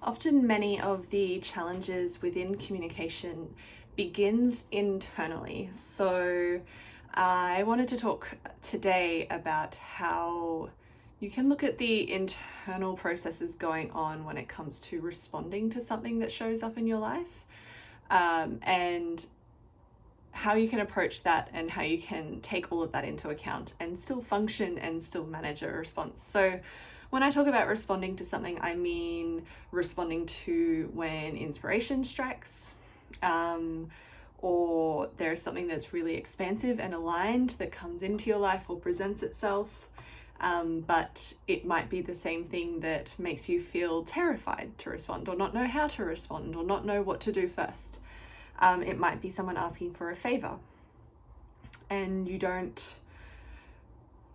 Often many of the challenges within communication begins internally. So I wanted to talk today about how you can look at the internal processes going on when it comes to responding to something that shows up in your life, and how you can approach that and how you can take all of that into account and still function and still manage a response. So when I talk about responding to something, I mean responding to when inspiration strikes, or there's something that's really expansive and aligned that comes into your life or presents itself. But it might be the same thing that makes you feel terrified to respond, or not know how to respond, or not know what to do first. It might be someone asking for a favor and you don't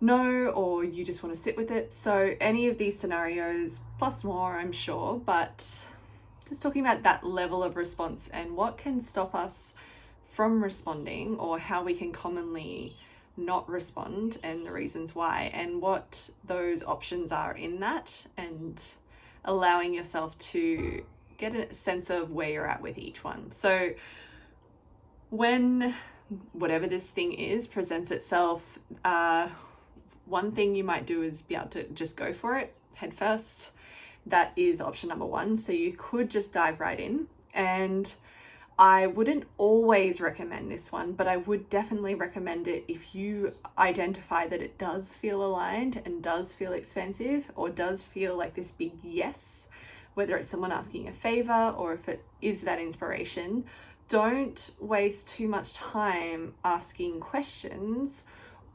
know, or you just want to sit with it. So any of these scenarios plus more, I'm sure, but just talking about that level of response and what can stop us from responding, or how we can commonly not respond and the reasons why, and what those options are in that, and allowing yourself to get a sense of where you're at with each one. So when whatever this thing is presents itself, one thing you might do is be able to just go for it head first. That is option number one. So you could just dive right in, and I wouldn't always recommend this one, but I would definitely recommend it if you identify that it does feel aligned and does feel expensive, or does feel like this big yes, whether it's someone asking a favor or if it is that inspiration. Don't waste too much time asking questions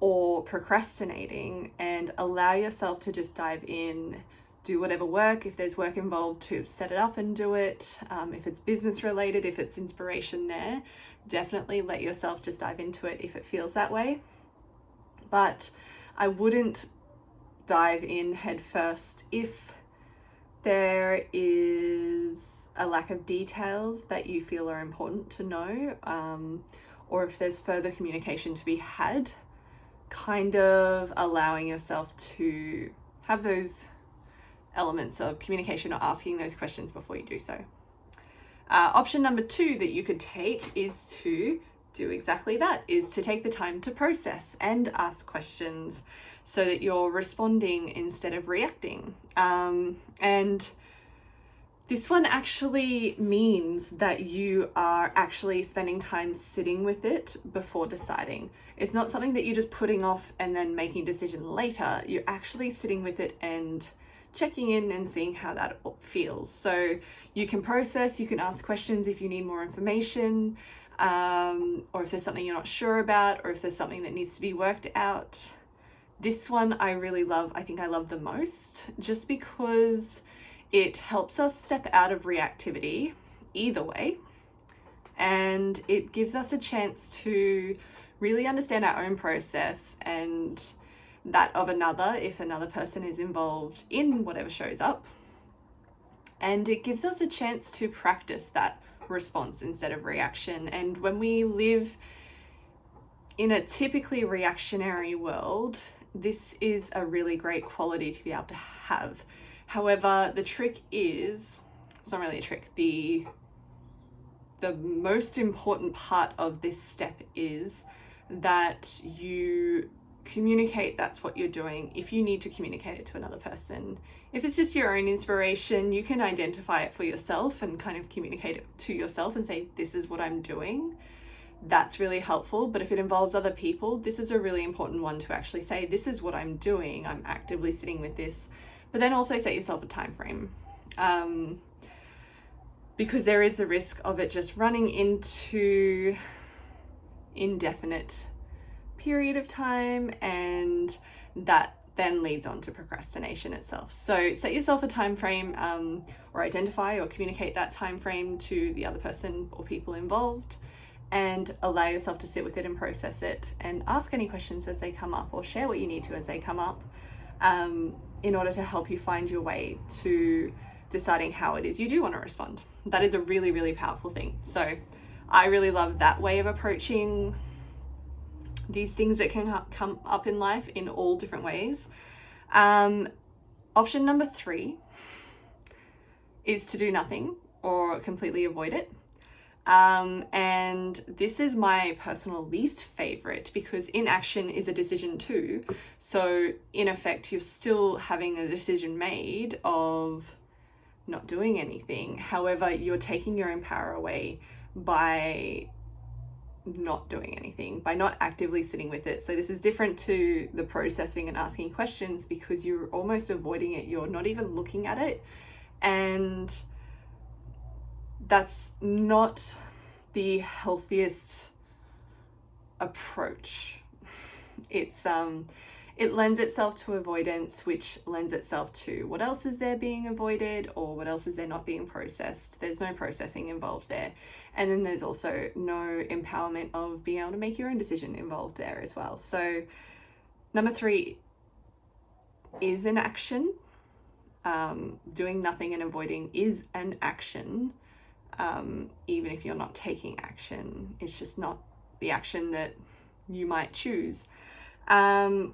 or procrastinating, and allow yourself to just dive in. Do whatever work, if there's work involved, to set it up and do it. If it's business related, if it's inspiration there, definitely let yourself just dive into it if it feels that way. But I wouldn't dive in head first if there is a lack of details that you feel are important to know, or if there's further communication to be had. Kind of allowing yourself to have those elements of communication, or asking those questions before you do so. Option number two that you could take is to do exactly that, is to take the time to process and ask questions so that you're responding instead of reacting. And this one actually means that you are actually spending time sitting with it before deciding. It's not something that you're just putting off and then making a decision later. You're actually sitting with it and checking in and seeing how that feels. So you can process, you can ask questions if you need more information, or if there's something you're not sure about, or if there's something that needs to be worked out. This one I really love. I think I love the most, just because it helps us step out of reactivity either way, and it gives us a chance to really understand our own process and that of another, if another person is involved in whatever shows up. And it gives us a chance to practice that response instead of reaction. And when we live in a typically reactionary world, this is a really great quality to be able to have. However, the trick is, it's not really a trick, the most important part of this step is that you communicate that's what you're doing. If you need to communicate it to another person, if it's just your own inspiration, you can identify it for yourself and kind of communicate it to yourself and say, this is what I'm doing. That's really helpful. But if it involves other people, this is a really important one to actually say, this is what I'm doing. I'm actively sitting with this. But then also set yourself a time frame, because there is the risk of it just running into indefinite period of time, and that then leads on to procrastination itself. So set yourself a time frame, or identify or communicate that time frame to the other person or people involved, and allow yourself to sit with it and process it, and ask any questions as they come up, or share what you need to as they come up, in order to help you find your way to deciding how it is you do want to respond. That is a really, really powerful thing. So I really love that way of approaching these things that can come up in life in all different ways. Option number 3 is to do nothing or completely avoid it. And this is my personal least favorite because inaction is a decision too. So in effect, you're still having a decision made of not doing anything. However, you're taking your own power away by not doing anything, by not actively sitting with it. So this is different to the processing and asking questions because you're almost avoiding it. You're not even looking at it. And that's not the healthiest approach. It lends itself to avoidance, which lends itself to what else is there being avoided or what else is there not being processed. There's no processing involved there. And then there's also no empowerment of being able to make your own decision involved there as well. So number 3 is an action. Doing nothing and avoiding is an action. Even if you're not taking action, it's just not the action that you might choose.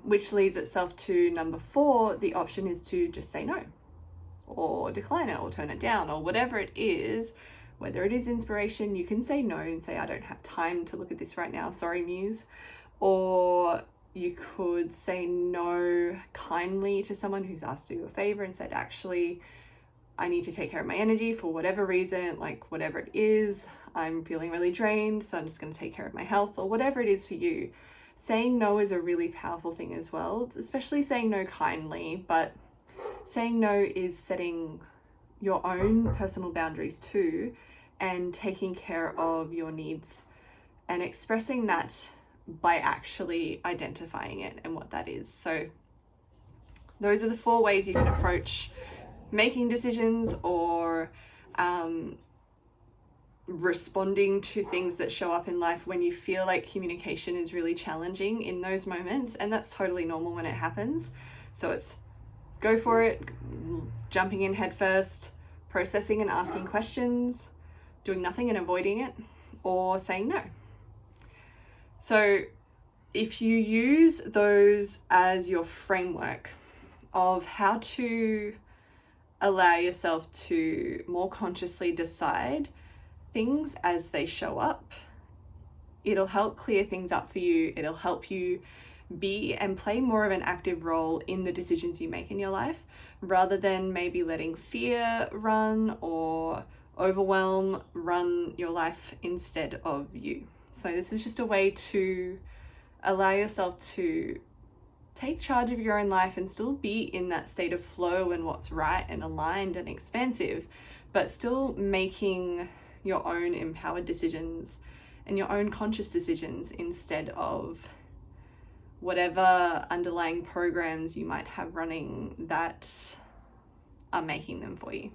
Which leads itself to number 4, the option is to just say no or decline it or turn it down or whatever it is. Whether it is inspiration, you can say no and say, I don't have time to look at this right now, sorry muse. Or you could say no kindly to someone who's asked you a favor and said, actually, I need to take care of my energy for whatever reason, like whatever it is, I'm feeling really drained, so I'm just going to take care of my health or whatever it is for you. Saying no is a really powerful thing as well, especially saying no kindly, but saying no is setting your own personal boundaries too and taking care of your needs and expressing that by actually identifying it and what that is. So those are the 4 ways you can approach making decisions or responding to things that show up in life when you feel like communication is really challenging in those moments. And that's totally normal when it happens. So it's go for it, jumping in head first, processing and asking questions, doing nothing and avoiding it, or saying no. So if you use those as your framework of how to allow yourself to more consciously decide things as they show up, it'll help clear things up for you. It'll help you be and play more of an active role in the decisions you make in your life, rather than maybe letting fear run or overwhelm run your life instead of you. So this is just a way to allow yourself to take charge of your own life and still be in that state of flow and what's right and aligned and expansive, but still making your own empowered decisions and your own conscious decisions instead of whatever underlying programs you might have running that are making them for you.